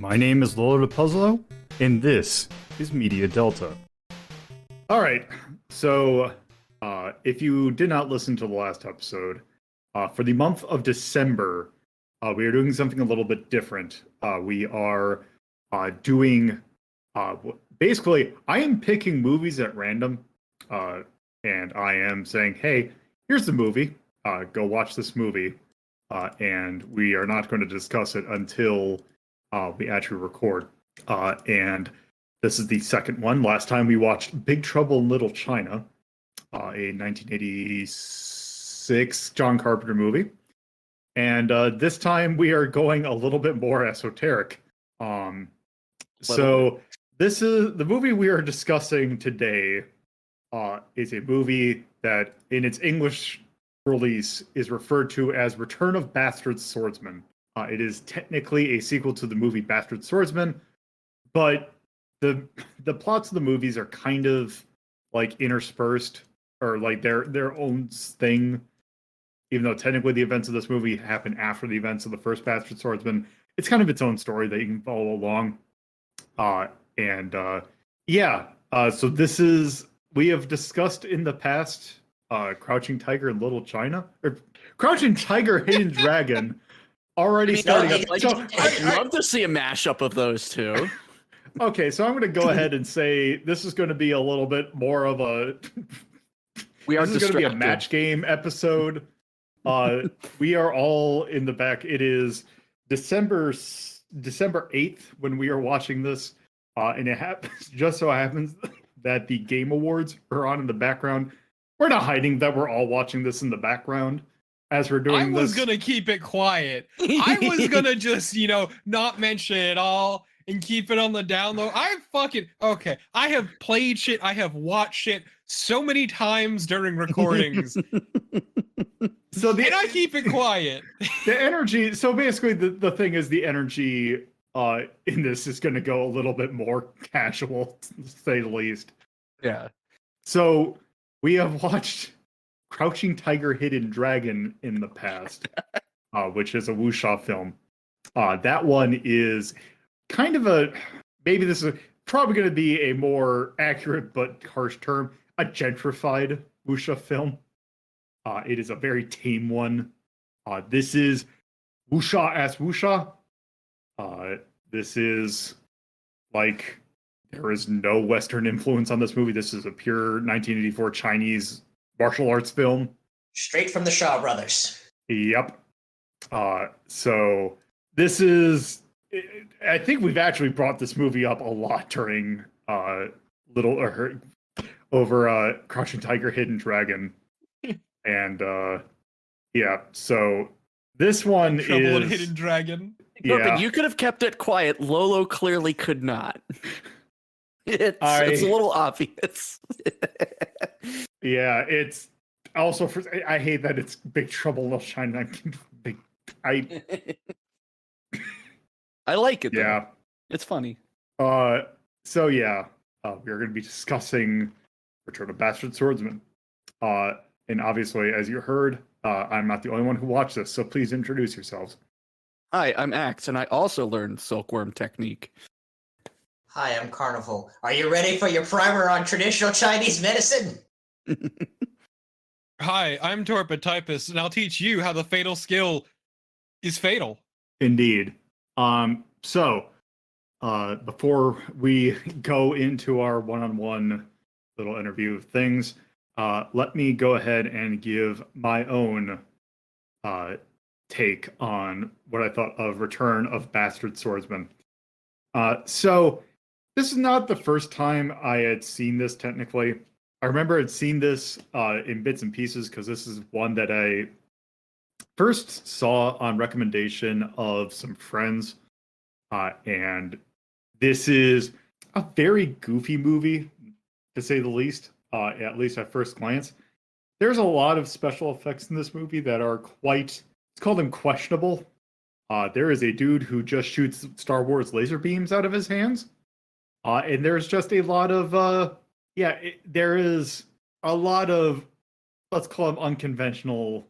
My name is Lolo Puzzlo, and this is Media Delta. All right, so if you did not listen to the last episode, for the month of December, we are doing something a little bit different. We are doing basically, I am picking movies at random, and I am saying, hey, here's the movie. Go watch this movie. And we are not going to discuss it until we actually record. And this is the second one. Last time we watched Big Trouble in Little China, a 1986 John Carpenter movie. And this time we are going a little bit more esoteric. So this is the movie we are discussing today. Is a movie that in its English release is referred to as Return of Bastard Swordsman. It is technically a sequel to the movie Bastard Swordsman, but the plots of the movies are kind of like interspersed or like their own thing. Even though technically the events of this movie happen after the events of the first Bastard Swordsman, it's kind of its own story that you can follow along. So this is, we have discussed in the past Crouching Tiger and Little China, or Crouching Tiger, Hidden Dragon, already starting up. I'd love to see a mashup of those two. Okay, so I'm going to go ahead and say this is going to be a little bit more of a. This is going to be a match game episode. We are all in the back. It is December 8th when we are watching this, and it happens just so happens that the Game Awards are on in the background. We're not hiding that we're all watching this in the background as we're doing this. I was going to keep it quiet. I was going to just, not mention it all and keep it on the down low. I have played shit. I have watched shit so many times during recordings. And I keep it quiet. The energy. So basically the thing is the energy in this is going to go a little bit more casual, to say the least. Yeah. So we have watched Crouching Tiger, Hidden Dragon in the past, which is a wuxia film. That one is kind of maybe this is probably going to be a more accurate but harsh term, a gentrified wuxia film. It is a very tame one. This is wuxia as wuxia. This is like, there is no Western influence on this movie. This is a pure 1984 Chinese martial arts film. Straight from the Shaw Brothers. Yep. So this is, I think we've actually brought this movie up a lot during Crouching Tiger, Hidden Dragon. And so this one Trouble is in Hidden Dragon. Yeah. You could have kept it quiet. Lolo clearly could not. It's a little obvious. Yeah, it's also I hate that it's Big Trouble in Little China. I like it. Yeah, though. It's funny. So we're going to be discussing Return of Bastard Swordsman. And obviously, as you heard, I'm not the only one who watched this, so please introduce yourselves. Hi, I'm Axe, and I also learned Silkworm technique. Hi, I'm Carnival. Are you ready for your primer on traditional Chinese medicine? Hi, I'm Torpid and I'll teach you how the fatal skill is fatal. Indeed. So before we go into our one-on-one little interview of things, let me go ahead and give my own take on what I thought of Return of Bastard Swordsman. So this is not the first time I had seen this technically. I remember I'd seen this in bits and pieces because this is one that I first saw on recommendation of some friends. And this is a very goofy movie, to say the least, at least at first glance. There's a lot of special effects in this movie that are quite, let's call them questionable. There is a dude who just shoots Star Wars laser beams out of his hands. And there's just a lot of, there is a lot of, let's call them unconventional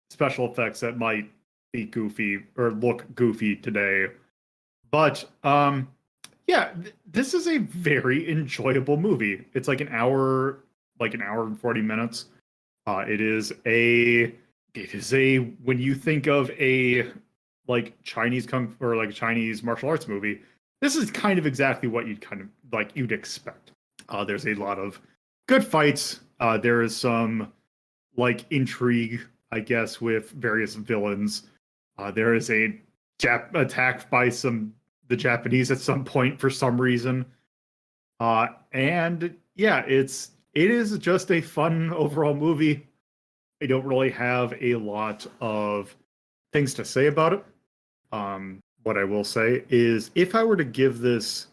special effects that might be goofy or look goofy today. But yeah, this is a very enjoyable movie. It's like an hour and 40 minutes. It is a when you think of a like Chinese kung or like a Chinese martial arts movie, this is kind of exactly what you'd expect. There's a lot of good fights. There is some like intrigue, I guess, with various villains. There is a attack by the Japanese at some point for some reason. And yeah, it is just a fun overall movie. I don't really have a lot of things to say about it. What I will say is if I were to give this,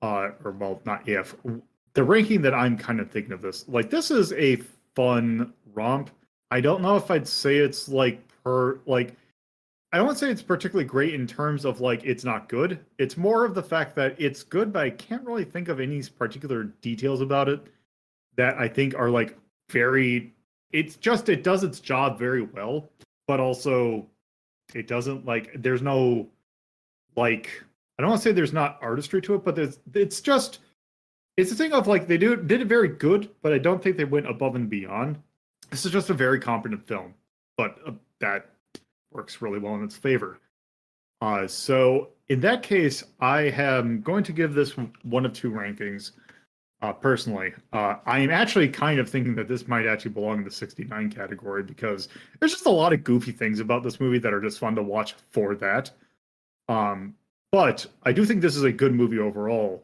or well, not if, the ranking that I'm kind of thinking of this, like this is a fun romp. I don't know if I'd say it's I don't say it's particularly great in terms of like it's not good. It's more of the fact that it's good, but I can't really think of any particular details about it that I think are like very. It does its job very well, but also it doesn't like there's no like I don't want to say there's not artistry to it, but it's the thing of like they did it very good, but I don't think they went above and beyond. This is just a very competent film, but that works really well in its favor. So in that case, I am going to give this one of two rankings. Personally, I am actually kind of thinking that this might actually belong in the 69 category because there's just a lot of goofy things about this movie that are just fun to watch for that. But I do think this is a good movie overall.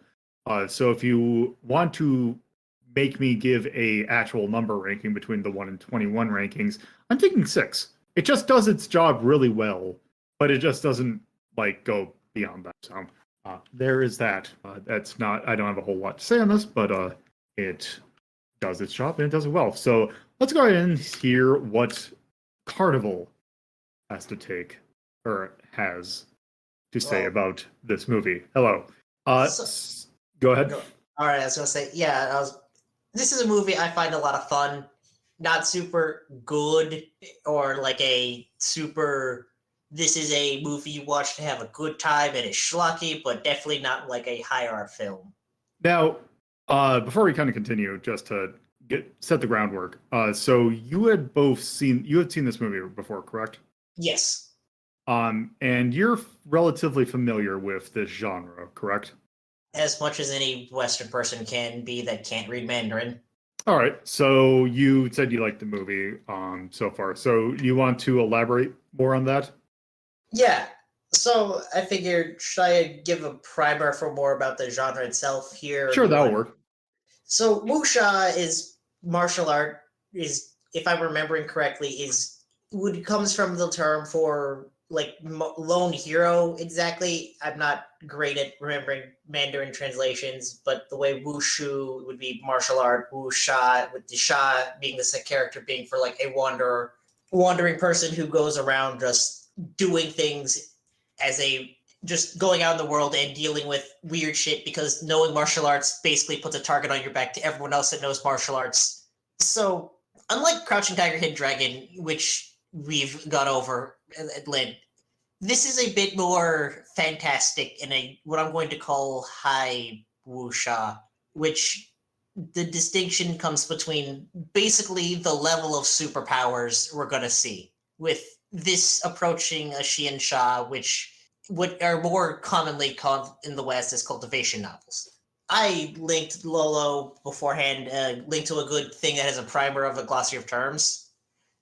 So if you want to make me give a actual number ranking between the 1 and 21 rankings, I'm thinking 6. It just does its job really well, but it just doesn't like go beyond that. So there is that. I don't have a whole lot to say on this, but it does its job and it does it well. So let's go ahead and hear what Carnival has to say about this movie. Hello. Go ahead. All right, I was gonna say, this is a movie I find a lot of fun. Not super good or like this is a movie you watch to have a good time and it's schlocky, but definitely not like a high art film. Now, before we kind of continue, just to set the groundwork. So you had seen this movie before, correct? Yes. And you're relatively familiar with this genre, correct? As much as any Western person can be that can't read Mandarin. All right. So you said you liked the movie so far. So you want to elaborate more on that? Yeah. So I figured, should I give a primer for more about the genre itself here? Sure, that'll work. So wuxia is martial art, if I'm remembering correctly, comes from the term for like lone hero exactly. I'm not great at remembering Mandarin translations, but the way wushu would be martial art, wuxia, with the sha being the character being for like a wandering person who goes around just doing things just going out in the world and dealing with weird shit because knowing martial arts basically puts a target on your back to everyone else that knows martial arts. So unlike Crouching Tiger, Hidden Dragon, which we've gone over at length, this is a bit more fantastic in what I'm going to call high wuxia, which the distinction comes between basically the level of superpowers we're going to see, with this approaching a xianxia, which what are more commonly called in the West as cultivation novels. I linked Lolo beforehand, linked to a good thing that has a primer of a glossary of terms.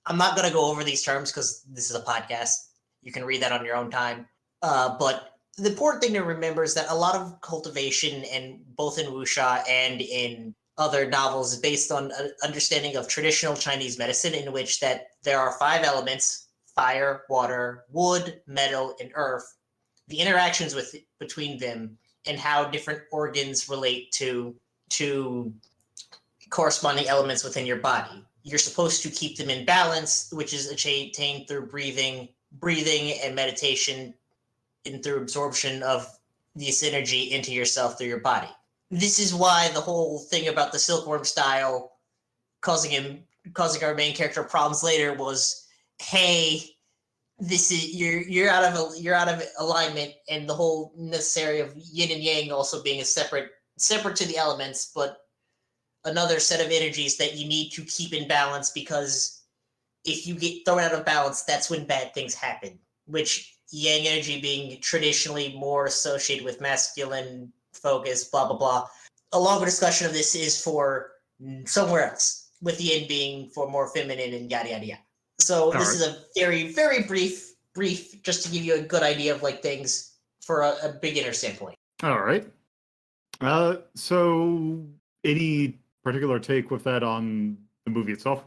I'm not going to go over these terms because this is a podcast. You can read that on your own time. But the important thing to remember is that a lot of cultivation, and both in wuxia and in other novels, is based on an understanding of traditional Chinese medicine, in which that there are 5 elements: fire, water, wood, metal, and earth. The interactions between them and how different organs relate to corresponding elements within your body. You're supposed to keep them in balance, which is attained through breathing and meditation, and through absorption of this energy into yourself through your body. This is why the whole thing about the silkworm style causing our main character problems later was, hey, this is you're out of alignment, and the whole necessary of yin and yang also being a separate to the elements, but another set of energies that you need to keep in balance, because if you get thrown out of balance, that's when bad things happen. Which yang energy being traditionally more associated with masculine focus, blah blah blah. A longer discussion of this is for somewhere else, with yin being for more feminine and yada yada yada. So this is a very, very brief, just to give you a good idea of like things for a beginner standpoint. All right. So any particular take with that on the movie itself?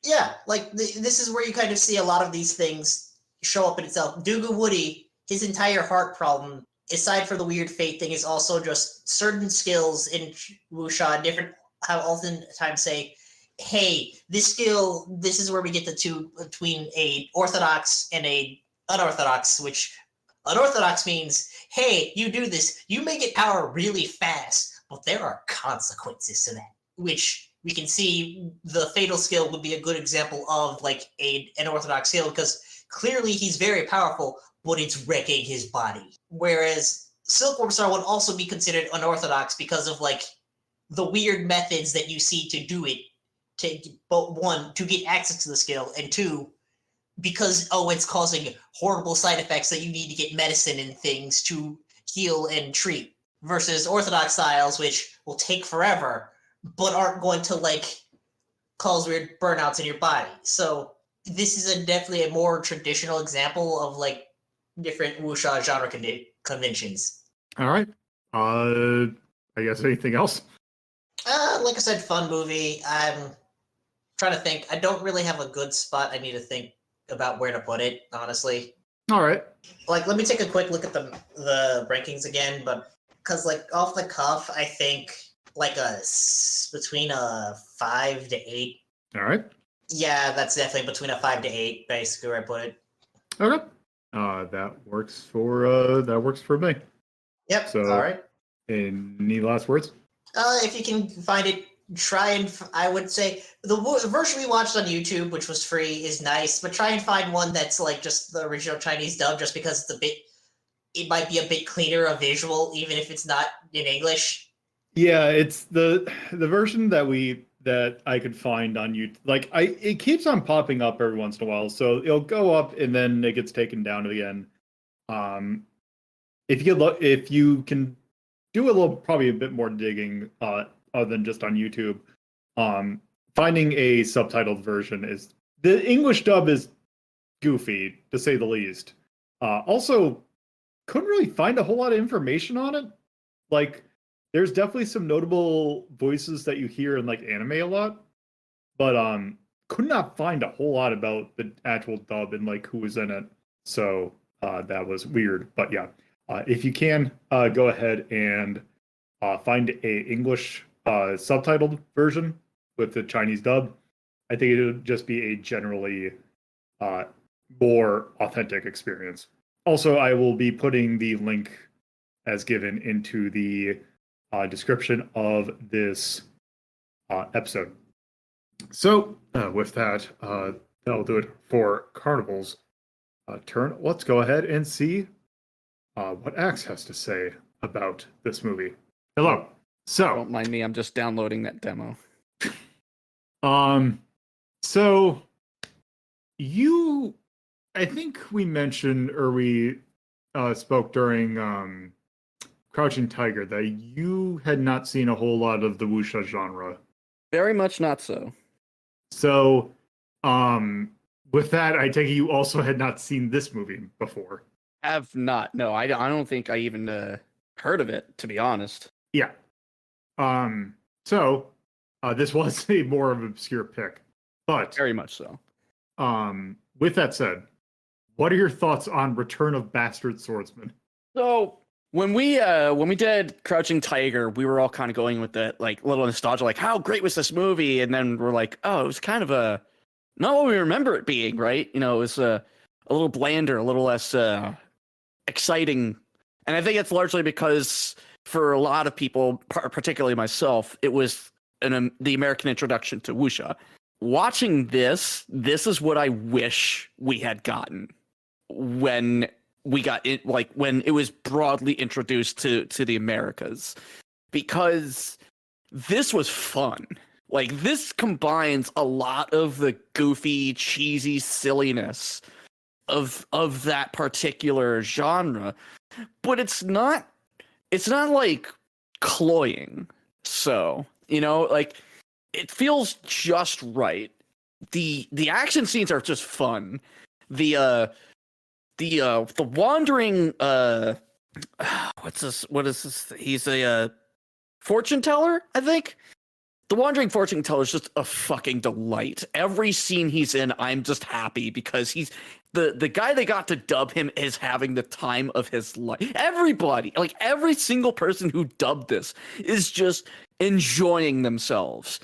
Yeah, like this is where you kind of see a lot of these things show up in itself. Doogu Woody, his entire heart problem, aside from the weird fate thing, is also just certain skills in wuxia, different, how oftentimes say, hey, this skill, this is where we get the two between a orthodox and a unorthodox, which unorthodox means, hey, you do this, you may get power really fast, but there are consequences to that, which we can see the fatal skill would be a good example of like an orthodox skill, because clearly he's very powerful, but it's wrecking his body. Whereas Silkworm Star would also be considered unorthodox because of like the weird methods that you see to do it, to both one, to get access to the skill, and two, because it's causing horrible side effects that you need to get medicine and things to heal and treat, versus orthodox styles, which will take forever but aren't going to like cause weird burnouts in your body. So this is definitely a more traditional example of like different wuxia genre conventions. All right. I guess anything else? Like I said, fun movie. I'm trying to think. I don't really have a good spot. I need to think about where to put it, honestly. All right. Like, let me take a quick look at the rankings again, but because like off the cuff, I think like between a 5 to 8. All right. Yeah, that's definitely between a 5 to 8, basically where I put it. Okay. That works for me. Yep. So, all right. Any last words? If you can find it, try and I would say the version we watched on YouTube, which was free, is nice, but try and find one that's like just the original Chinese dub, just because it might be a bit cleaner of visual, even if it's not in English. Yeah, it's the version that I could find on YouTube. Like it keeps on popping up every once in a while, so it'll go up and then it gets taken down again. If you can do a little, probably a bit more digging, other than just on YouTube, finding a subtitled version is, the English dub is goofy to say the least. Also, couldn't really find a whole lot of information on it. Like, there's definitely some notable voices that you hear in like anime a lot, but could not find a whole lot about the actual dub and like who was in it. So that was weird. But yeah, if you can go ahead and find a English subtitled version with the Chinese dub, I think it would just be a generally more authentic experience. Also, I will be putting the link as given into the description of this episode. So with that, that'll do it for Carnival's turn. Let's go ahead and see what Axe has to say about this movie. Hello. So Don't mind me, I'm just downloading that demo. So I think we mentioned, or we spoke during Crouching Tiger, that you had not seen a whole lot of the wuxia genre. Very much not so. So, with that, I take it you also had not seen this movie before. Have not. No, I don't think I even heard of it, to be honest. Yeah. So, this was a more of an obscure pick, but Very much so. With that said, what are your thoughts on Return of Bastard Swordsman? So when we did Crouching Tiger, we were all kind of going with that like little nostalgia, like how great was this movie? And then we're like, oh, it was kind of not what we remember it being, right? You know, it was a little blander, a little less exciting. And I think it's largely because for a lot of people, particularly myself, it was the American introduction to wuxia. Watching this is what I wish we had gotten. when we got it, like when it was broadly introduced to the Americas, because this was fun. Like, this combines a lot of the goofy, cheesy silliness of that particular genre, but it's not like cloying. So, like, it feels just right. The action scenes are just fun. The wandering what is this? He's a fortune teller, I think. The wandering fortune teller is just a fucking delight. Every scene he's in, I'm just happy because he's the guy they got to dub him is having the time of his life. Everybody, like every single person who dubbed this is just enjoying themselves.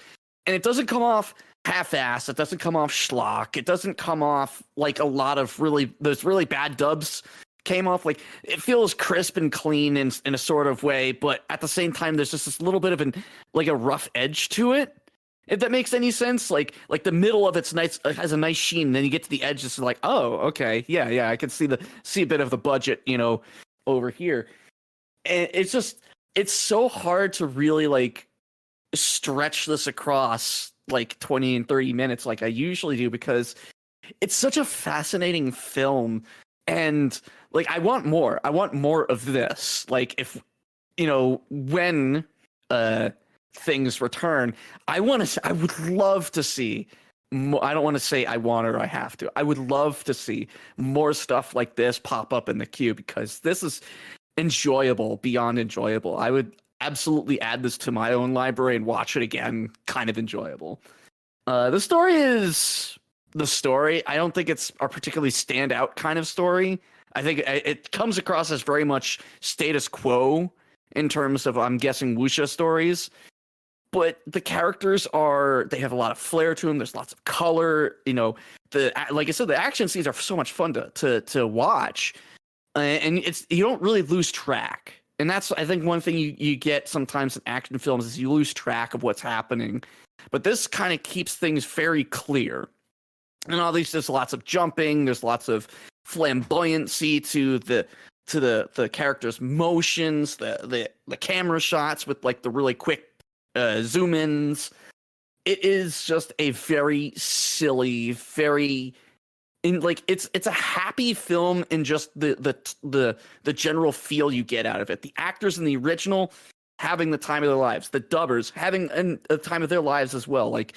And it doesn't come off half-assed. It doesn't come off schlock. It doesn't come off like a lot of those really bad dubs came off. Like, it feels crisp and clean in a sort of way, but at the same time, there's just this little bit of a rough edge to it. If that makes any sense, like the middle of it's nice, has a nice sheen, and then you get to the edge, it's like, oh, okay, yeah, I can see a bit of the budget, over here. And it's so hard to really like stretch this across like 20 and 30 minutes like I usually do, because it's such a fascinating film. And like, I want more of this. Like, if, when things return, I would love to see more. I don't want to say I want or I have to. I would love to see more stuff like this pop up in the queue, because this is enjoyable, beyond enjoyable. I would absolutely add this to my own library and watch it again. Kind of enjoyable. The story is the story. I don't think it's a particularly standout kind of story. I think it comes across as very much status quo in terms of, I'm guessing, wuxia stories. But the characters they have a lot of flair to them. There's lots of color. Like I said, the action scenes are so much fun to watch. And you don't really lose track. And that's, I think, one thing you get sometimes in action films is you lose track of what's happening. But this kind of keeps things very clear. And all these, there's lots of jumping, there's lots of flamboyancy to the characters' motions, the camera shots with like the really quick zoom ins. It is just a very silly, it's a happy film in just the general feel you get out of it. The actors in the original having the time of their lives, the dubbers having the time of their lives as well. Like,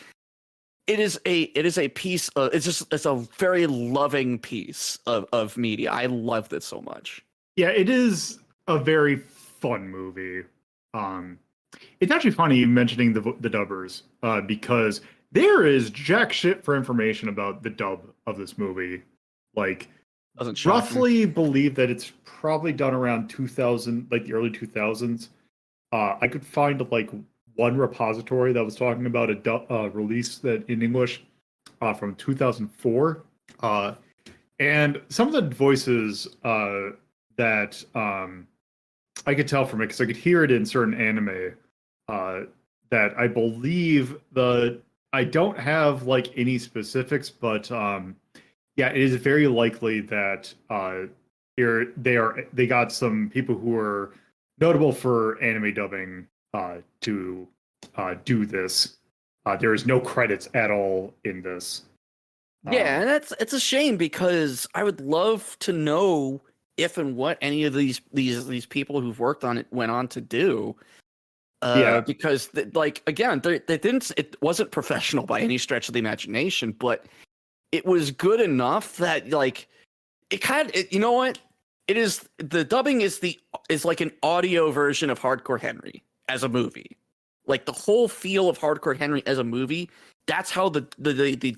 it is a piece of, it's a very loving piece of media. I love this so much. Yeah, it is a very fun movie. It's actually funny mentioning the dubbers, because there is jack shit for information about the dub of this movie. Like, roughly believe that it's probably done around 2000, like the early 2000s. I could find like one repository that was talking about a release that in English from 2004. And some of the voices that I could tell from it, because I could hear it in certain anime, that I believe I don't have like any specifics, but yeah, it is very likely that they got some people who are notable for anime dubbing to do this. There is no credits at all in this. Yeah, and it's a shame, because I would love to know if and what any of these people who've worked on it went on to do. Because again, it wasn't professional by any stretch of the imagination, but it was good enough that like it kind of, you know what? It is, the dubbing is like an audio version of Hardcore Henry as a movie. Like, the whole feel of Hardcore Henry as a movie, that's how the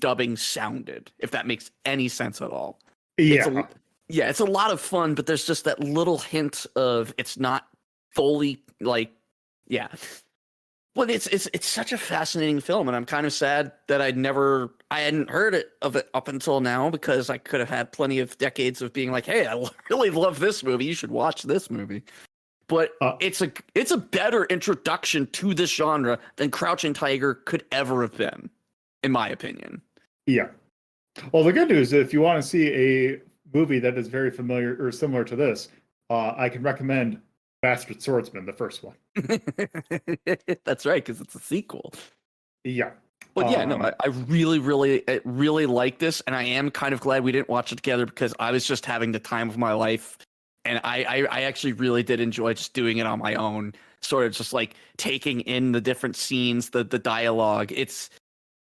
dubbing sounded, if that makes any sense at all. Yeah. It's a lot of fun, but there's just that little hint of it's not fully like, yeah. But it's such a fascinating film, and I'm kind of sad that I hadn't heard of it up until now, because I could have had plenty of decades of being like, hey, I really love this movie, you should watch this movie. But it's a better introduction to this genre than Crouching Tiger could ever have been, in my opinion. Yeah. Well, the good news is, if you want to see a movie that is very familiar or similar to this, I can recommend Bastard Swordsman, the first one. That's right, because it's a sequel. Yeah. But yeah, no, I really like this, and I am kind of glad we didn't watch it together because I was just having the time of my life, and I actually really did enjoy just doing it on my own, sort of just like taking in the different scenes, the dialogue.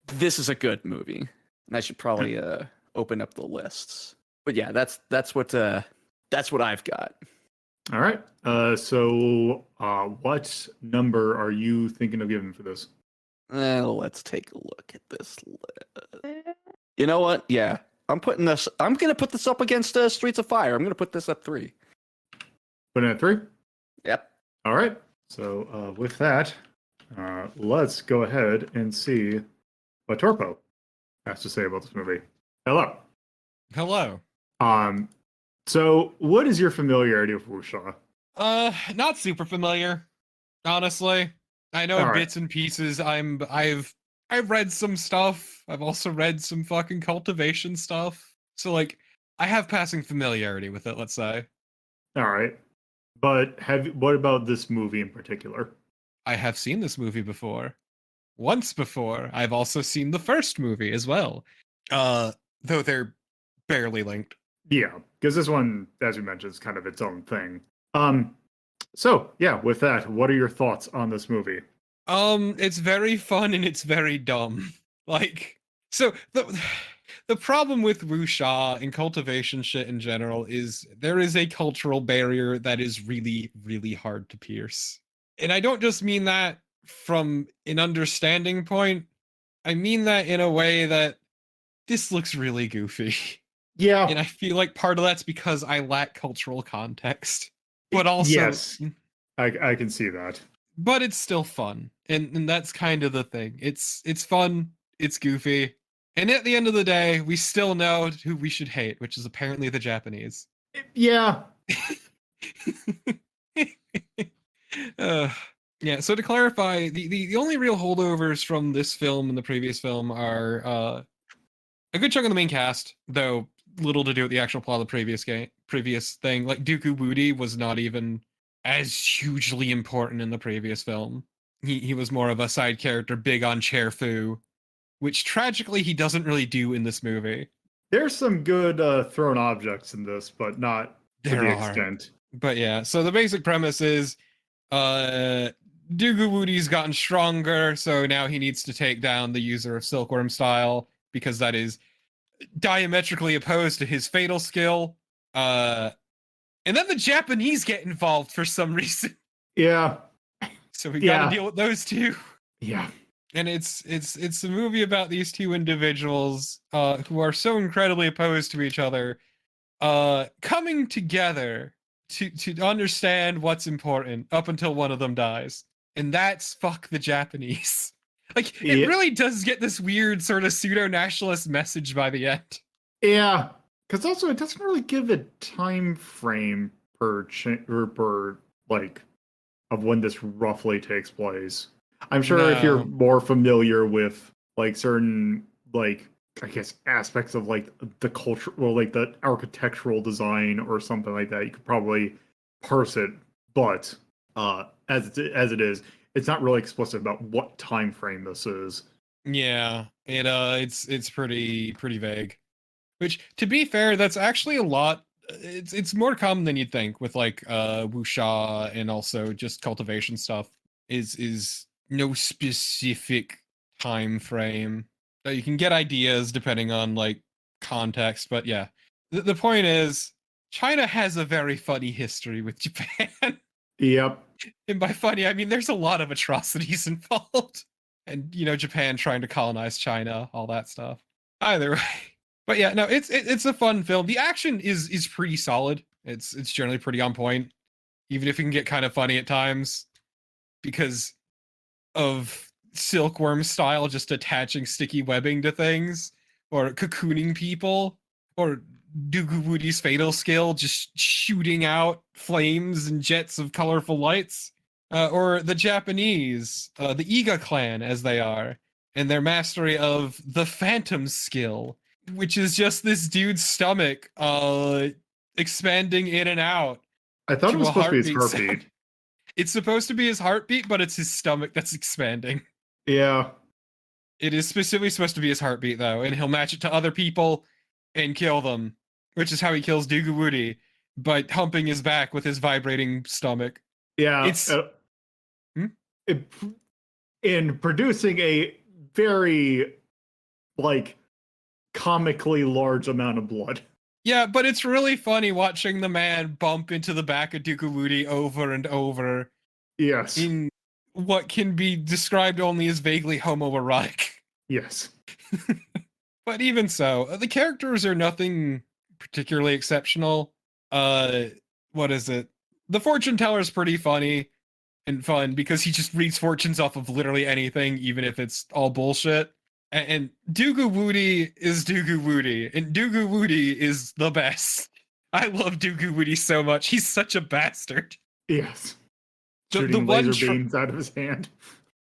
This is a good movie, and I should probably open up the lists. But yeah, that's what I've got. All right. So what number are you thinking of giving for this? Let's take a look at this list. You know what? Yeah, I'm gonna put this up against Streets of Fire. I'm gonna put this at 3. Put it at 3? Yep. All right. So with that, let's go ahead and see what Torpo has to say about this movie. Hello. Hello. So what is your familiarity with wuxia? Not super familiar, honestly. I know All right. bits and pieces. I've read some stuff. I've also read some fucking cultivation stuff. So like I have passing familiarity with it, let's say. All right. But what about this movie in particular? I have seen this movie before. Once before. I've also seen the first movie as well. Though they're barely linked. Yeah, because this one, as you mentioned, is kind of its own thing. So yeah, with that, what are your thoughts on this movie? It's very fun and it's very dumb. Like, so the problem with wuxia and cultivation shit in general is there is a cultural barrier that is really, really hard to pierce. And I don't just mean that from an understanding point. I mean that in a way that this looks really goofy. Yeah. And I feel like part of that's because I lack cultural context. But also, yes, I can see that. But it's still fun, and that's kind of the thing. It's fun, it's goofy, and at the end of the day, we still know who we should hate, which is apparently the Japanese. Yeah. Yeah. So to clarify, the only real holdovers from this film and the previous film are a good chunk of the main cast, though little to do with the actual plot of the previous thing. Like Dooku Woody was not even as hugely important in the previous film. He was more of a side character, big on chair fu, which tragically he doesn't really do in this movie. There's some good thrown objects in this, but not to the extent. But yeah, so the basic premise is Dooku Woody's gotten stronger, so now he needs to take down the user of Silkworm Style, because that is diametrically opposed to his fatal skill. And then the Japanese get involved for some reason. Yeah. So we got to deal with those two. Yeah. And it's a movie about these two individuals who are so incredibly opposed to each other, coming together to understand what's important up until one of them dies. And that's fuck the Japanese. Like, it really does get this weird sort of pseudo-nationalist message by the end. Yeah. Because also it doesn't really give a time frame per like of when this roughly takes place. I'm sure if you're more familiar with like certain like I guess aspects of like the culture or like the architectural design or something like that, you could probably parse it. But as it is, it's not really explicit about what time frame this is. Yeah, it's pretty vague. Which, to be fair, that's actually a lot. It's more common than you'd think with like wuxia and also just cultivation stuff. Is no specific time frame. You can get ideas depending on like context, but yeah, the point is China has a very funny history with Japan. Yep. And by funny, I mean there's a lot of atrocities involved, and Japan trying to colonize China, all that stuff. Either way. But yeah, no, it's a fun film. The action is pretty solid. It's generally pretty on point, even if it can get kind of funny at times because of Silkworm Style just attaching sticky webbing to things, or cocooning people, or Dooku Woody's fatal skill just shooting out flames and jets of colorful lights, or the Japanese, the Iga clan as they are, and their mastery of the Phantom skill, which is just this dude's stomach expanding in and out. I thought it to was a supposed to be his heartbeat heartbeat. sound. It's supposed to be his heartbeat, but it's his stomach that's expanding. Yeah. It is specifically supposed to be his heartbeat, though, and he'll match it to other people and kill them, which is how he kills Doogie Woody, by humping his back with his vibrating stomach. Yeah. It's in producing a very, like, comically large amount of blood. yeah, but it's really funny watching the man bump into the back of Doogie Woody over and over Yes. in what can be described only as vaguely homoerotic. Yes. But even so, the characters are nothing particularly exceptional. What is it? The fortune teller is pretty funny and fun because he just reads fortunes off of literally anything, even if it's all bullshit. And Doogie Woody is Doogie Woody, and Doogie Woody is the best. I love Doogie Woody so much. He's such a bastard. Yes. The Shooting one laser beams out of his hand.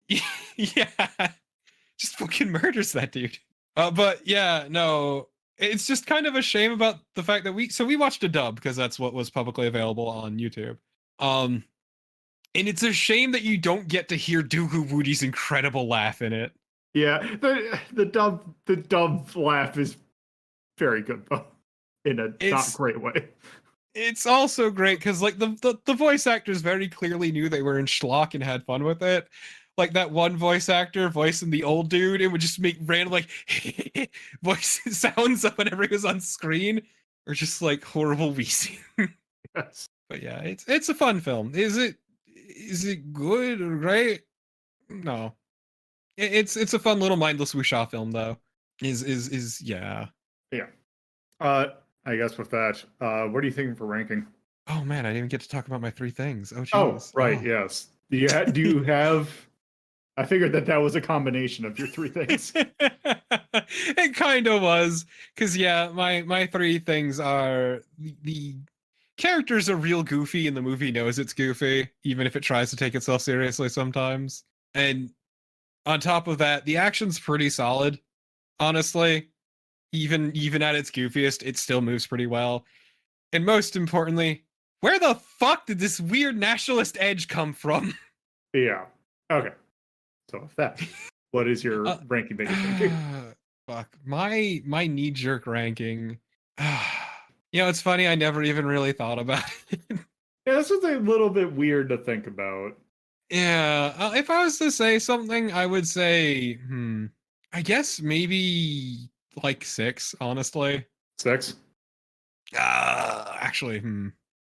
yeah, just fucking murders that dude. But yeah, no, it's just kind of a shame about the fact that we watched a dub because that's what was publicly available on YouTube. And it's a shame that you don't get to hear Doogie Woody's incredible laugh in it. Yeah, the dub laugh is very good though, in a not great way. It's also great because like the voice actors very clearly knew they were in schlock and had fun with it. Like that one voice actor voicing the old dude, it would just make random like voice sounds whenever he was on screen, or just like horrible wheezing. Yes. But yeah, it's a fun film. Is it good or great? No. It's a fun little mindless wuxia film though. Is yeah. Yeah. I guess with that, what are you thinking for ranking? Oh man, I didn't get to talk about my 3 things. Oh Oh, jeez. right, yes. Do you have I figured that was a combination of your 3 things. It kind of was, because yeah, my 3 things are the characters are real goofy, and the movie knows it's goofy, even if it tries to take itself seriously sometimes. And on top of that, the action's pretty solid, honestly. Even at its goofiest, it still moves pretty well. And most importantly, where the fuck did this weird nationalist edge come from? Yeah. Okay. So with that, what is your ranking that you're thinking? Fuck. My knee-jerk ranking. It's funny, I never even really thought about it. Yeah, this was a little bit weird to think about. Yeah, if I was to say something, I would say, I guess maybe like 6, honestly. 6? Actually,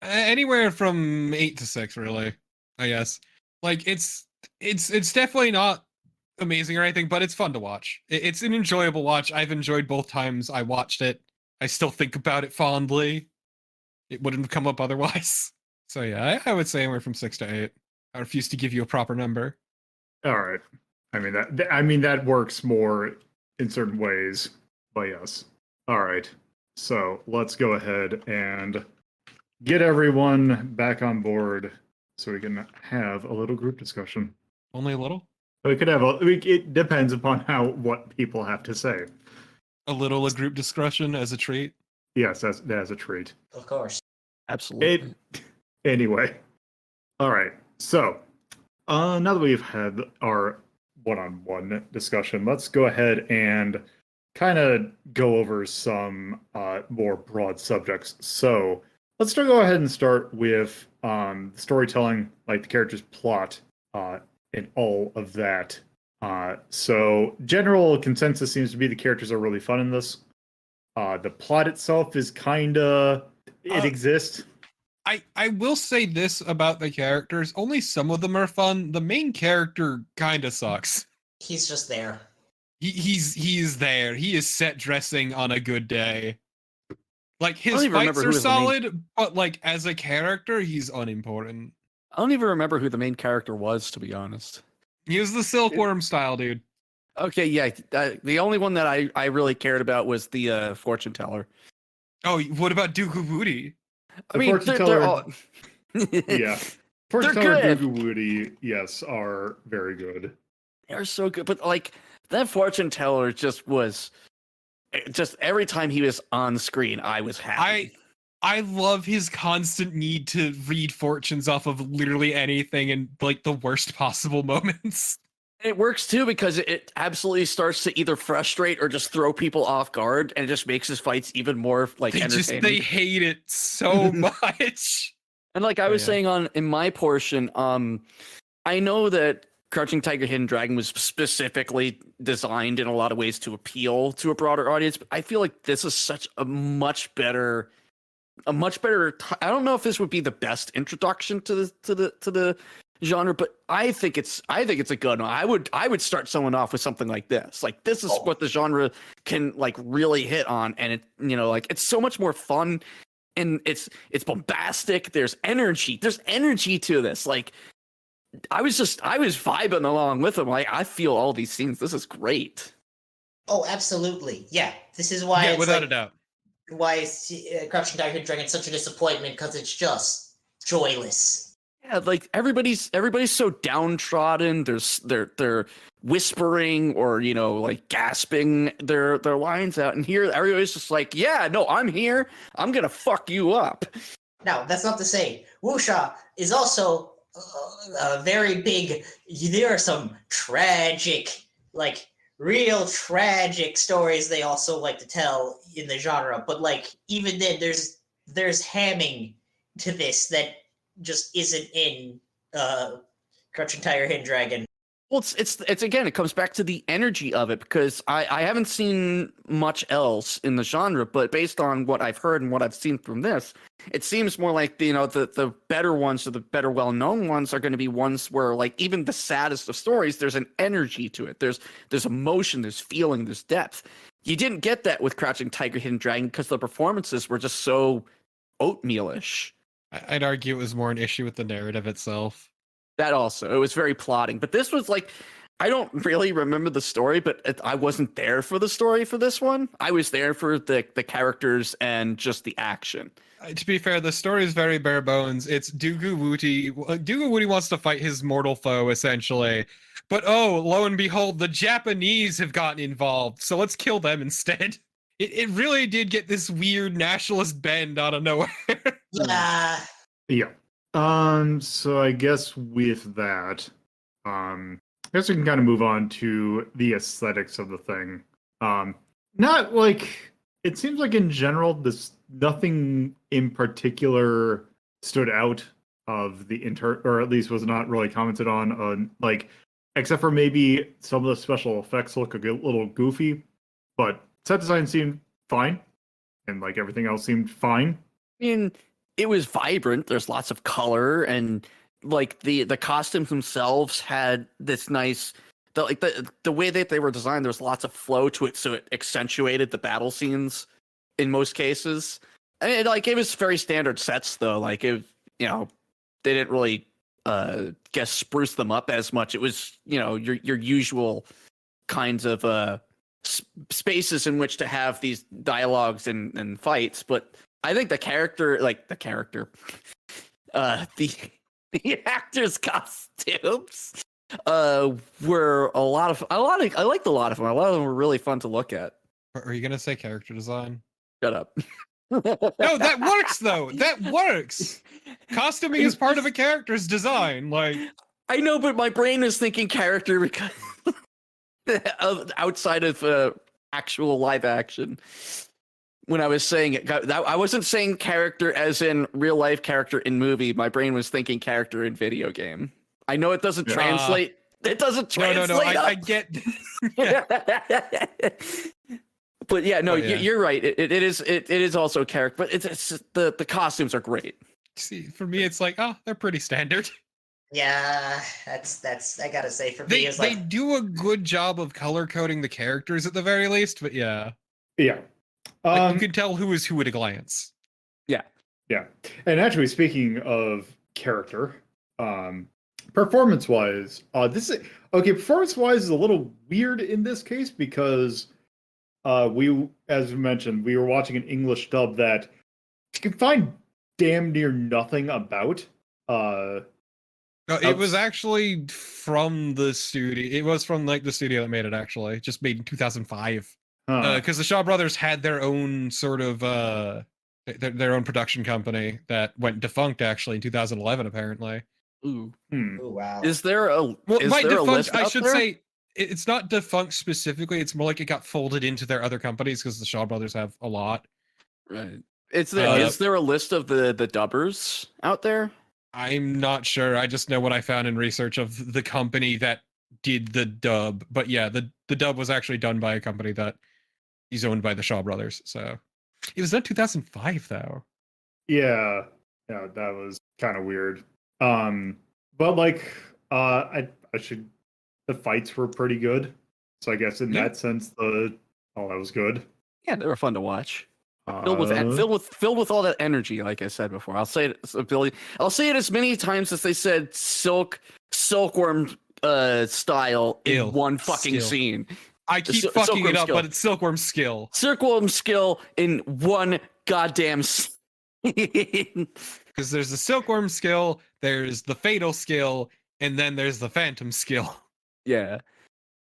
anywhere from 8 to 6, really. I guess. Like it's definitely not amazing or anything, but it's fun to watch. It's an enjoyable watch. I've enjoyed both times I watched it. I still think about it fondly. It wouldn't have come up otherwise. So yeah, I would say anywhere from 6 to 8. I refuse to give you a proper number. All right. I mean that works more in certain ways, but yes. All right. So let's go ahead and get everyone back on board so we can have a little group discussion. Only a little? We could have it depends upon what people have to say. A little group discussion as a treat? Yes, as a treat. Of course. Absolutely. Anyway. All right. So, now that we've had our one-on-one discussion, let's go ahead and kind of go over some more broad subjects. So, let's go ahead and start with storytelling, like the character's plot, and all of that. So, general consensus seems to be the characters are really fun in this. The plot itself is kind of it exists. I will say this about the characters. Only some of them are fun. The main character kind of sucks. He's just there. He's there. He is set dressing on a good day. Like his even fights remember are who was the main- solid, but like as a character, he's unimportant. I don't even remember who the main character was, to be honest. He was the silkworm style dude. Okay, yeah. The only one that I really cared about was the fortune teller. Oh, what about Doogie Woody? I mean, they're all... Yeah. Fortune They're teller, good. Doogie Woody, yes, are very good. They're so good, but like that fortune teller just was just every time he was on screen, I was happy. I love his constant need to read fortunes off of literally anything in like the worst possible moments. It works too because it absolutely starts to either frustrate or just throw people off guard, and it just makes his fights even more like entertaining. They hate it so much. And like I was saying in my portion, I know that Crouching Tiger, Hidden Dragon was specifically designed in a lot of ways to appeal to a broader audience, but I feel like this is such a much better. I don't know if this would be the best introduction to the genre, but I think it's a good one. I would start someone off with something like this. Like this is what the genre can like really hit on, and it like it's so much more fun, and it's bombastic. There's energy to this. Like I was vibing along with them. Like I feel all these scenes. This is great. Oh, absolutely. Yeah, this is why. Yeah, without a doubt. Why Crouching Tiger, Hidden Dragon such a disappointment, because it's just joyless. Yeah, like everybody's so downtrodden. They're whispering or like gasping their lines out, and here everybody's just like, yeah, no, I'm here. I'm gonna fuck you up. Now that's not to say wuxia is also a very big. There are some tragic, like real tragic stories they also like to tell in the genre, but like even then there's hamming to this that just isn't in Crouching Tiger, Hidden Dragon. Well, it's again, it comes back to the energy of it, because I haven't seen much else in the genre, but based on what I've heard and what I've seen from this, it seems more like the better ones, or the better well-known ones, are going to be ones where like even the saddest of stories, there's an energy to it. There's emotion, there's feeling, there's depth. You didn't get that with Crouching Tiger, Hidden Dragon because the performances were just so oatmealish. I'd argue it was more an issue with the narrative itself. That also, it was very plotting, but this was like, I don't really remember the story, but I wasn't there for the story for this one. I was there for the characters and just the action. To be fair, the story is very bare bones. It's Doogu Wooty. Doogu Wooty wants to fight his mortal foe, essentially. But oh, lo and behold, the Japanese have gotten involved, so let's kill them instead. It really did get this weird nationalist bend out of nowhere. Yeah. Yeah. So I guess with that, I guess we can kind of move on to the aesthetics of the thing. Not like, it seems like in general, nothing in particular stood out of the or at least was not really commented on, like, except for maybe some of the special effects look a little goofy, but set design seemed fine, and like everything else seemed fine. I mean, it was vibrant. There's lots of color, and like the costumes themselves had this nice, the way that they were designed. There's lots of flow to it, so it accentuated the battle scenes in most cases. I mean, it was very standard sets though. Like they didn't really spruce them up as much. It was your usual kinds of spaces in which to have these dialogues and fights, but I think the actors' costumes were a lot of I liked a lot of them. A lot of them were really fun to look at. Are you gonna say character design? Shut up. No, that works though. That works. Costuming is part of a character's design. Like I know, but my brain is thinking character because outside of actual live action. When I was saying it, I wasn't saying character as in real life character in movie. My brain was thinking character in video game. I know it doesn't translate. It doesn't translate. No. I get. Yeah. But yeah, no, you're right. It is also character, but it's the costumes are great. See, for me, it's like, oh, they're pretty standard. Yeah, that's I gotta say, for me, they do a good job of color coding the characters at the very least. But yeah. Like you could tell who is who at a glance. Yeah. And actually, speaking of character, performance-wise, performance-wise is a little weird in this case because as we mentioned, we were watching an English dub that you can find damn near nothing about. No, it was actually from the studio. It was from like the studio that made it. Actually, just made in 2005. Because the Shaw Brothers had their own sort of their own production company that went defunct actually in 2011 apparently. Ooh. Oh wow. Is there a Well, is by there a defunct, list I out should there? say it's not defunct specifically. It's more like it got folded into their other companies because the Shaw Brothers have a lot. Right. Is there a list of the dubbers out there? I'm not sure. I just know what I found in research of the company that did the dub. But yeah, the dub was actually done by a company that is owned by the Shaw Brothers. So it was done 2005 though. Yeah, that was kind of weird. But like, I should. The fights were pretty good, so I guess in Yeah. that sense, that was good. Yeah, they were fun to watch. Filled with all that energy, like I said before. I'll say it as many times as they said silkworm style in Skill. one fucking Skill. scene. I keep fucking Silkworm it up, skill. but it's Silkworm skill. Silkworm skill in one goddamn scene. Because there's the Silkworm skill, there's the Fatal skill, and then there's the Phantom skill. Yeah.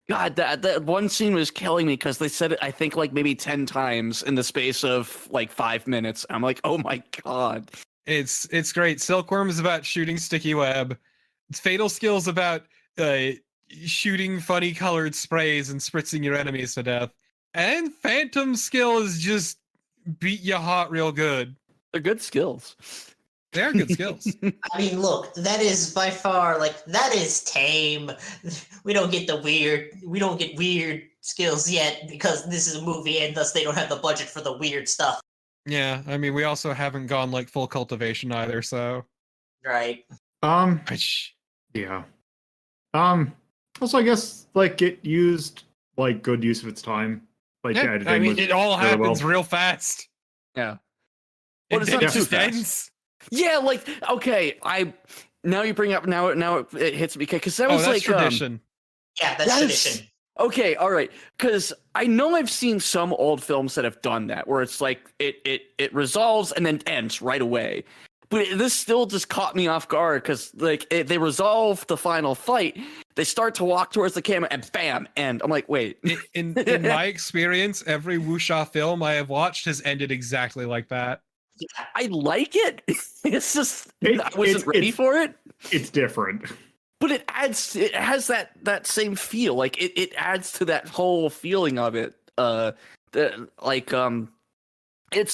God, that one scene was killing me because they said it, I think, like maybe 10 times in the space of like 5 minutes. I'm like, oh my god. It's great. Silkworm is about shooting sticky web. Fatal skill is about shooting funny colored sprays and spritzing your enemies to death. And Phantom skill is just beat you hot real good. They're good skills. They are good skills. I mean, look, that is by far that is tame. We don't get weird skills yet because this is a movie and thus they don't have the budget for the weird stuff. Yeah, I mean, we also haven't gone like full cultivation either, so. Right. Yeah. Also, I guess like it used like good use of its time. Like Yeah, editing I mean, was it all really happens well. real fast. Yeah. It Well, it's not just too fast. ends. Yeah, like, okay, now you bring up, now it hits me, because that was that's like, tradition. Yeah, that's that tradition. is, okay, all right, because I know I've seen some old films that have done that, where it's like, it resolves and then ends right away. But this still just caught me off guard, because like, they resolve the final fight, they start to walk towards the camera, and bam, end. I'm like, wait. In my experience, every wuxia film I have watched has ended exactly like that. Yeah. I like it. It's just I wasn't ready for it. It's different. But it has that same feel. Like it adds to that whole feeling of it. It's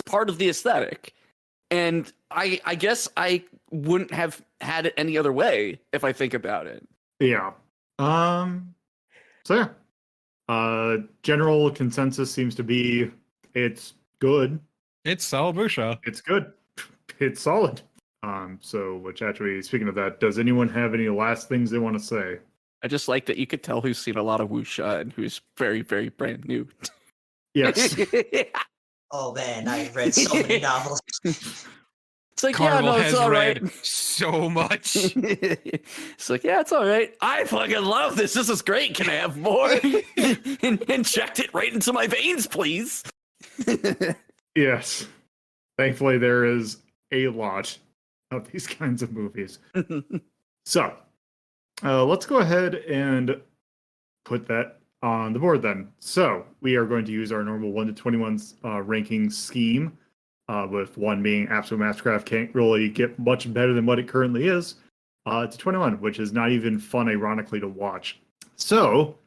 part of the aesthetic. And I guess I wouldn't have had it any other way if I think about it. Yeah. So yeah. General consensus seems to be it's good. It's solid wuxia. It's good. It's solid. So which actually, speaking of that, does anyone have any last things they want to say? I just like that you could tell who's seen a lot of wuxia and who's very, very brand new. Yes. Oh man, I've read so many novels. It's like, Carnival yeah, no, it's has all read right. so much. It's like, yeah, it's all right. I fucking love this. This is great. Can I have more? Inject it right into my veins, please. Yes. Thankfully, there is a lot of these kinds of movies. So, let's go ahead and put that on the board then. So, we are going to use our normal 1 to 21 ranking scheme, with 1 being Absolute Mastercraft can't really get much better than what it currently is, to 21, which is not even fun, ironically, to watch. So,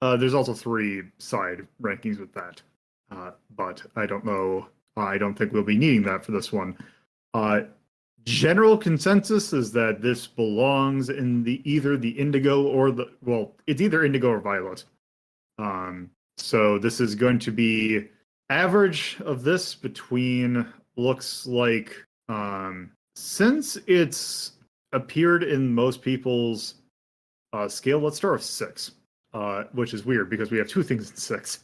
there's also 3 side rankings with that. But I don't know. I don't think we'll be needing that for this one. General consensus is that this belongs in either the indigo or it's either indigo or violet. So this is going to be average of this between, looks like, since it's appeared in most people's scale, let's start with 6, which is weird because we have 2 things in 6.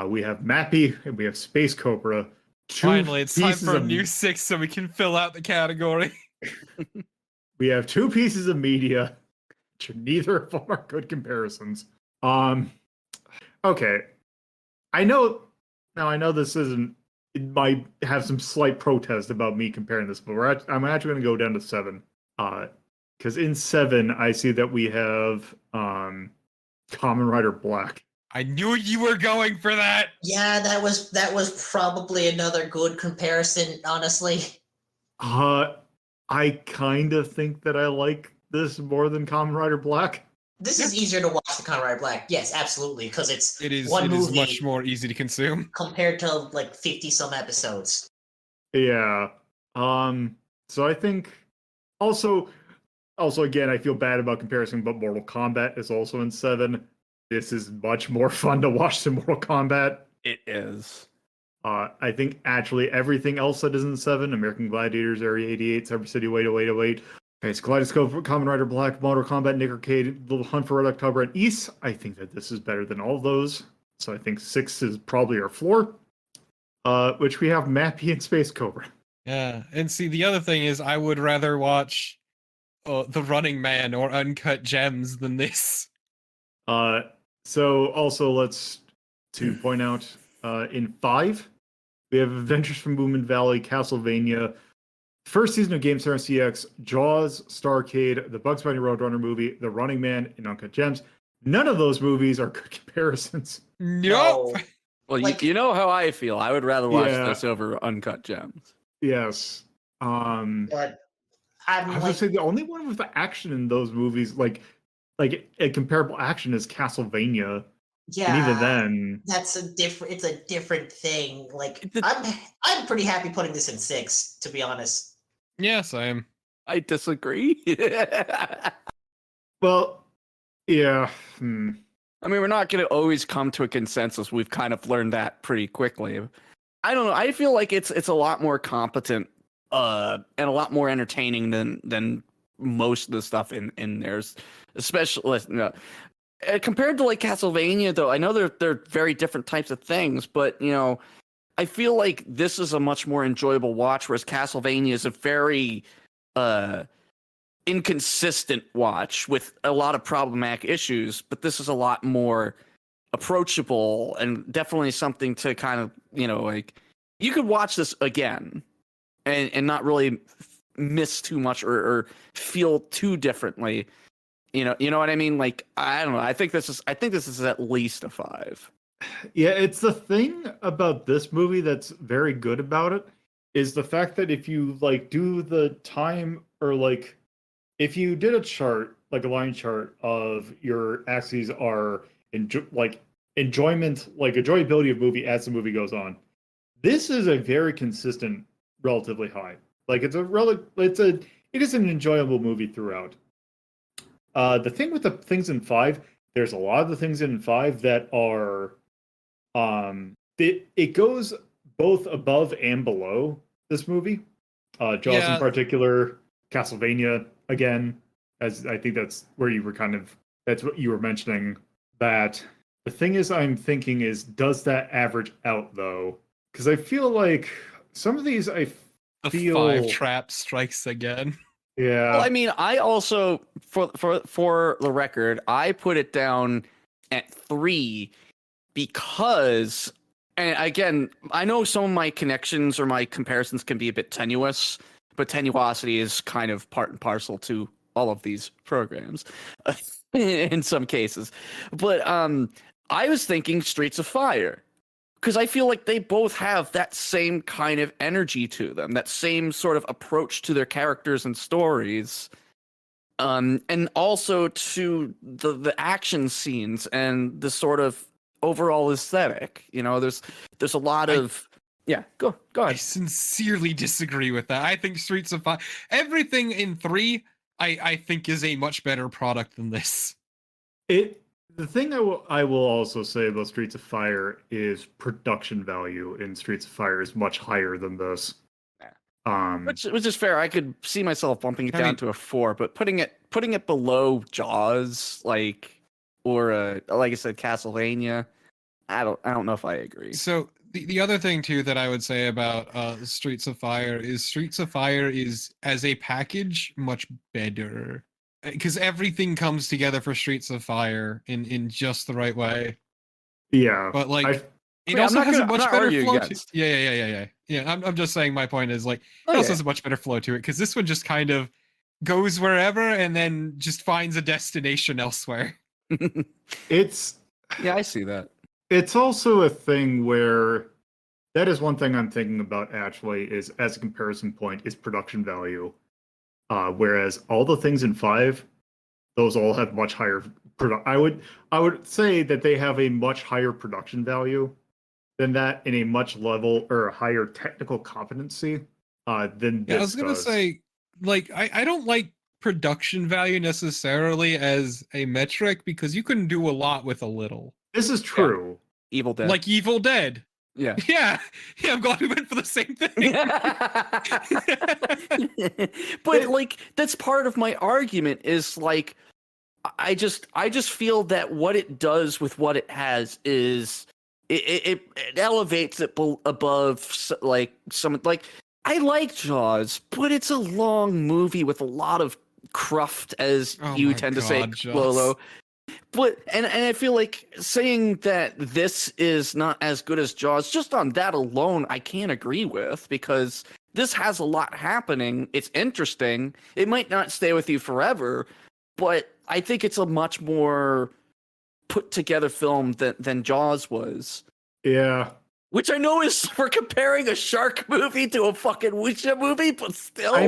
We have Mappy and we have Space Cobra. Finally, it's time for a new 6 so we can fill out the category. We have 2 pieces of media, which neither of them are good comparisons. Okay. I know this isn't, it might have some slight protest about me comparing this, but I'm actually going to go down to 7. Because in 7, I see that we have Kamen Rider Black. I knew you were going for that. Yeah, that was probably another good comparison, honestly. I kind of think that I like this more than Kamen Rider Black. This is easier to watch than Kamen Rider Black. Yes, absolutely, because it's It is one movie much more easy to consume. compared to like 50 some episodes. Yeah. So I think also again, I feel bad about comparison, but Mortal Kombat is also in 7. This is much more fun to watch than Mortal Kombat. It is. I think actually everything else that is in 7, American Gladiators, Area 88, Cyber City, Wait, okay, so Kaleidoscope, Kamen Rider Black, Mortal Kombat, Nick Arcade, Little Hunt for Red October, and East. I think that this is better than all of those. So I think 6 is probably our floor. Which we have Mappy and Space Cobra. Yeah, and see, the other thing is I would rather watch The Running Man or Uncut Gems than this. So also let's to point out in 5 we have Adventures from Moon Valley, Castlevania, first season of Game Center CX, Jaws, Starcade, the Bugs Bunny Roadrunner movie, The Running Man, and Uncut Gems. None of those movies are good comparisons. Nope. Well, Like- you know how I feel. I would rather watch Yeah. this over Uncut Gems. Yes. But I I'm was gonna like, say the only one with the action in those movies, like a comparable action, is Castlevania. yeah, And even then, that's it's a different thing. Like The- I'm pretty happy putting this in 6, to be honest. Yeah, same. I disagree. well, yeah. I mean, we're not going to always come to a consensus. We've kind of learned that pretty quickly. I don't know. I feel like it's a lot more competent and a lot more entertaining than most of the stuff in theirs, especially compared to like Castlevania. Though I know they're very different types of things, but I feel like this is a much more enjoyable watch, whereas Castlevania is a very inconsistent watch with a lot of problematic issues, but this is a lot more approachable and definitely something to kind of, like you could watch this again and not really miss too much or feel too differently. You know what I mean? Like, I don't know. I think this is at least a 5. Yeah, it's the thing about this movie that's very good about it is the fact that if you like do the time or like if you did a chart, like a line chart of your axes are enjoyment, like enjoyability of movie as the movie goes on, this is a very consistent, relatively high. Like it is an enjoyable movie throughout. The thing with the things in 5, there's a lot of the things in 5 that are it goes both above and below this movie. Jaws in particular, Castlevania again, as I think that's where you were that's what you were mentioning. That the thing is, I'm thinking is, does that average out though? Because I feel like some of these The 5 trap strikes again. Yeah. Well, I mean, I also for the record, I put it down at 3 because, and again, I know some of my connections or my comparisons can be a bit tenuous, but tenuosity is kind of part and parcel to all of these programs in some cases. But I was thinking Streets of Fire, because I feel like they both have that same kind of energy to them, that same sort of approach to their characters and stories, and also to the action scenes and the sort of overall aesthetic. There's a lot of go I ahead. sincerely disagree with that. I think Streets of Fire, everything in 3, I think is a much better product than this. The thing I will also say about Streets of Fire is production value in Streets of Fire is much higher than this. Which is fair. I could see myself bumping it I down mean- to a 4, but putting it below Jaws, or like I said, Castlevania, I don't know if I agree. So the other thing too that I would say about Streets of Fire is as a package much better, because everything comes together for Streets of Fire in just the right way. Yeah. But like it I'm also not has a gonna- I'm much not better arguing flow. against. Yeah. I'm just saying my point is like Oh, it also yeah. has a much better flow to it, because this one just kind of goes wherever and then just finds a destination elsewhere. it's Yeah, I see that. It's also a thing where that is one thing I'm thinking about actually is as a comparison point is production value. Whereas all the things in 5, those all have much higher I would say that they have a much higher production value than that in a much level or a higher technical competency than Yeah, I this was gonna does. say, like, I don't like production value necessarily as a metric because you can do a lot with a little. This is true. Evil Dead. Like Evil Dead. yeah. Yeah, I'm glad we went for the same thing. But like that's part of my argument is like I just feel that what it does with what it has is it elevates it above like some like I like Jaws, but it's a long movie with a lot of cruft, as Oh you my tend to say, God, Jaws. Lolo. But and I feel like saying that this is not as good as Jaws, just on that alone, I can't agree with because this has a lot happening. It's interesting. It might not stay with you forever, but I think it's a much more put together film than Jaws was. Yeah. Which I know is for comparing a shark movie to a fucking wuxia movie, but still. I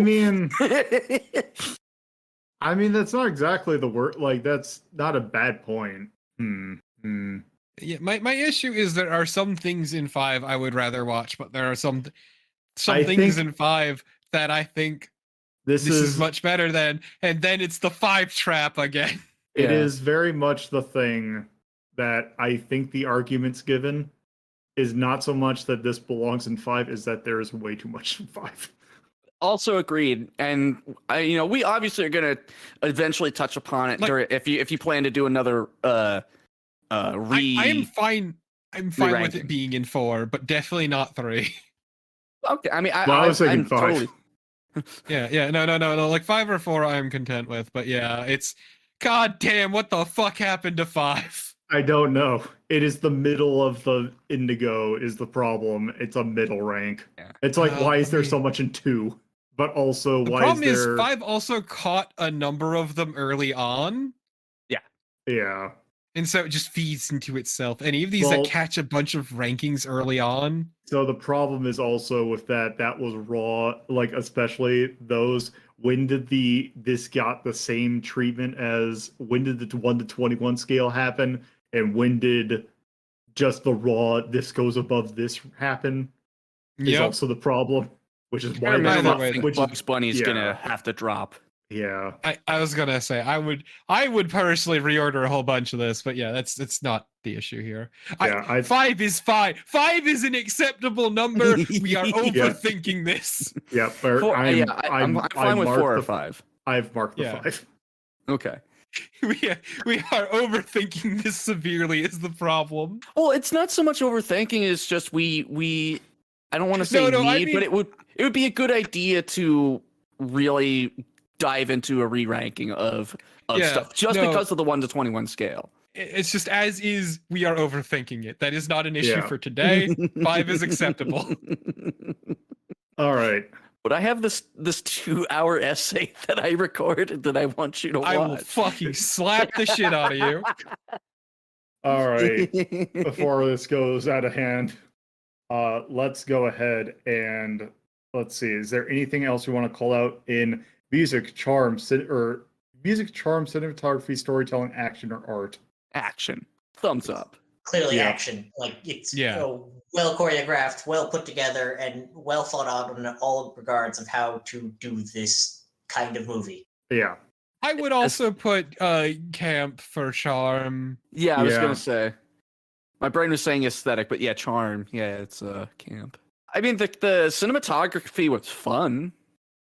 mean, that's not exactly the word. Like, that's not a bad point. Yeah, my issue is there are some things in 5 I would rather watch, but there are some I things think in 5 that I think this is much better than, and then it's the 5 trap again. It Yeah. is very much the thing that I think the argument's given is not so much that this belongs in 5, is that there is way too much in 5. Also agreed, and we obviously are gonna eventually touch upon it Like- if you plan to do another I am fine. I'm fine with re-ranking. it being in 4, but definitely not 3. Okay, I mean, Well, I was thinking I'm 5. totally. Yeah, no. Like 5 or 4, I am content with. But yeah, it's god damn. What the fuck happened to 5? I don't know. It is the middle of the Indigo is the problem. It's a middle rank. Yeah. It's like, why is there I mean- so much in 2? But also, The why problem is there... 5 also caught a number of them early on, Yeah. and so it just feeds into itself. Any of these Well- that catch a bunch of rankings early on, So the problem is also with that was raw, like especially those. When did this got the same treatment as when did the 1 to 21 scale happen, and when did just the raw this goes above this happen? Is yep. also the problem, which is why Either it's way, not, way, think which Bugs Bunny's yeah. gonna have to drop. yeah. I was gonna say I would personally reorder a whole bunch of this, but yeah, it's not the issue here. Yeah, 5 is fine. 5 is an acceptable number. We are overthinking this. Yeah, I'm fine with 4 or 5. I've marked the Yeah. 5. Okay. We are overthinking this severely is the problem. Well, it's not so much overthinking; it's just we. I don't want to say No, I need, mean- but it would be a good idea to really dive into a re-ranking of Yeah, stuff just no. because of the 1 to 21 scale. It's just as is. We are overthinking it. That is not an issue Yeah. for today. 5 is acceptable. All right. But I have this 2-hour essay that I recorded that I want you to watch. I will fucking slap the shit out of you. All right. Before this goes out of hand, let's go ahead and let's see. Is there anything else we want to call out in music, charm, cinematography, storytelling, action, or art? Action. Thumbs up. Clearly, Yeah. action. Like it's Yeah. well choreographed, well put together, and well thought out in all regards of how to do this kind of movie. Yeah. I would also put camp for charm. Yeah, I was Yeah. gonna say. My brain was saying aesthetic, but yeah, charm. Yeah, it's camp. I mean, the cinematography was fun.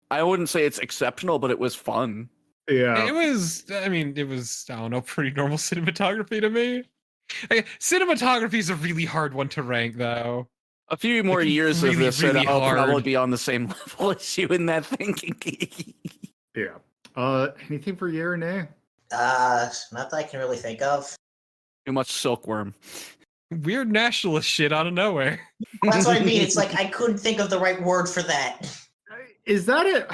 I wouldn't say it's exceptional, but it was fun. Yeah. It was, I don't know, pretty normal cinematography to me. Cinematography is a really hard one to rank, though. A few more Like, years of really, this, really and I'll probably hard. be on the same level as you in that thinking. Yeah. Anything for yeah or nay? Not that I can really think of. Too much silkworm. Weird nationalist shit out of nowhere. That's what I mean. It's like I couldn't think of the right word for that. Is that it?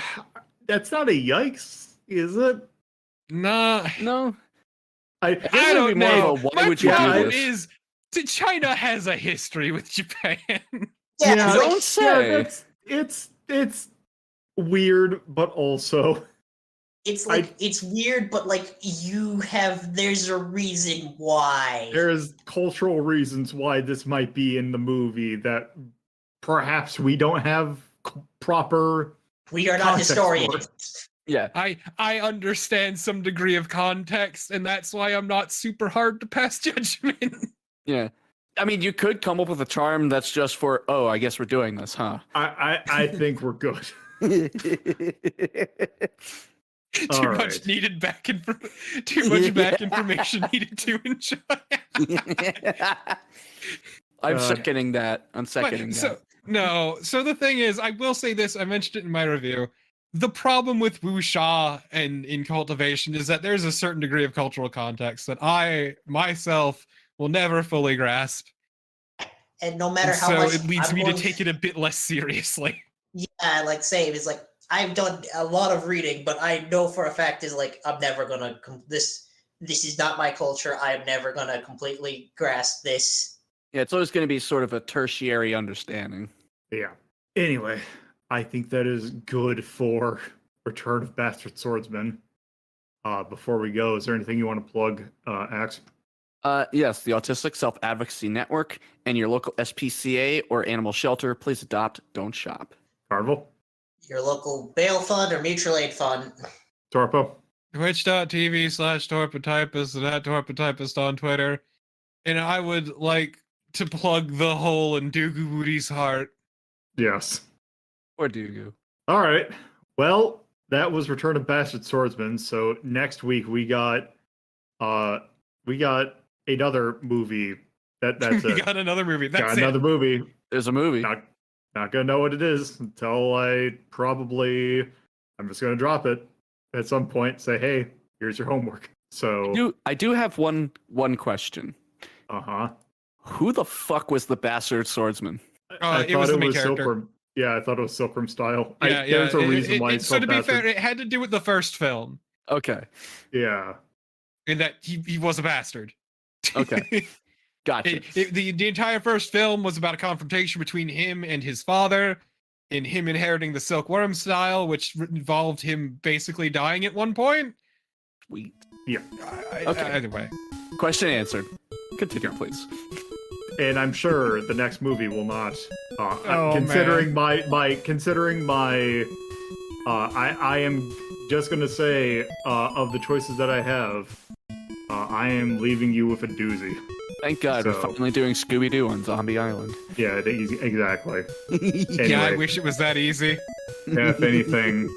That's not a yikes, is it? Nah, No, I This would don't be more know. of a, why My would you do problem this? is that China has a history with Japan. Yeah, Don't like, say. It's weird, but also it's like it's weird, but like there's a reason why. there's cultural reasons why this might be in the movie that perhaps we don't have proper. We are not Context historians. Yeah. I understand some degree of context, and that's why I'm not super hard to pass judgment. Yeah. I mean, you could come up with a charm that's just for, oh, I guess we're doing this, huh? I think we're good. Too All much right. needed too much back information needed to enjoy. I'm seconding that. I'm seconding that. So the thing is, I will say this, I mentioned it in my review. The problem with wuxia and in cultivation is that there's a certain degree of cultural context that I myself will never fully grasp. And no matter And how so much it leads I'm me to going- take it a bit less seriously. Yeah, like same. It's like I've done a lot of reading, but I know for a fact is like I'm never gonna this is not my culture. I am never gonna completely grasp this. Yeah, it's always going to be sort of a tertiary understanding. Yeah. Anyway, I think that is good for Return of Bastard Swordsman. Before we go, is there anything you want to plug, Axe? Yes, the Autistic Self-Advocacy Network and your local SPCA or animal shelter. Please adopt, don't shop. Carnival? Your local bail fund or mutual aid fund. Torpo? Twitch.tv/torpotypist and at torpotypist on Twitter. And I would like to plug the hole in Doogie Woody's heart. Yes. Or Dugu. All right. Well, that was Return of Bastard Swordsman. So next week we got another movie. That's We it. got another movie. That's Got it. another movie. There's a movie. Not gonna know what it is until I'm just gonna drop it at some point. Say, hey, here's your homework. So I do have one question. uh-huh. Who the fuck was the bastard swordsman? It was the main character. Silkworm. Yeah, I thought it was Silkworm style. Yeah, There's a reason why it's so called to be Bastard. fair, it had to do with the first film, Okay. Yeah. in that he was a bastard. Okay. Gotcha. The entire first film was about a confrontation between him and his father, and him inheriting the silkworm style, which involved him basically dying at one point. Sweet. Okay. Either way, Question answered. Continue, please. And I'm sure the next movie will not. Oh, considering my I am just gonna say of the choices that I have, I am leaving you with a doozy. Thank God we're finally doing Scooby-Doo on Zombie Island. Yeah, exactly. yeah, I Anyway. wish it was that easy. Yeah, if anything,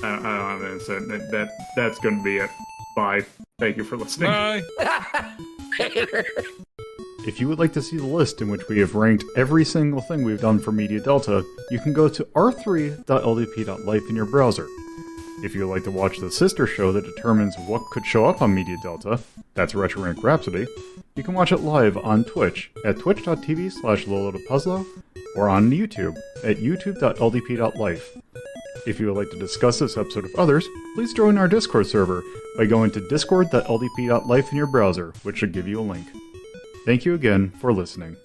I don't have anything to say. That's gonna be it. Bye. Thank you for listening. Bye. If you would like to see the list in which we have ranked every single thing we've done for Media Delta, you can go to r3.ldp.life in your browser. If you would like to watch the sister show that determines what could show up on Media Delta, that's Retro Rank Rhapsody, you can watch it live on Twitch at twitch.tv/lolotapuzlo or on YouTube at youtube.ldp.life. If you would like to discuss this episode with others, please join our Discord server by going to discord.ldp.life in your browser, which should give you a link. Thank you again for listening.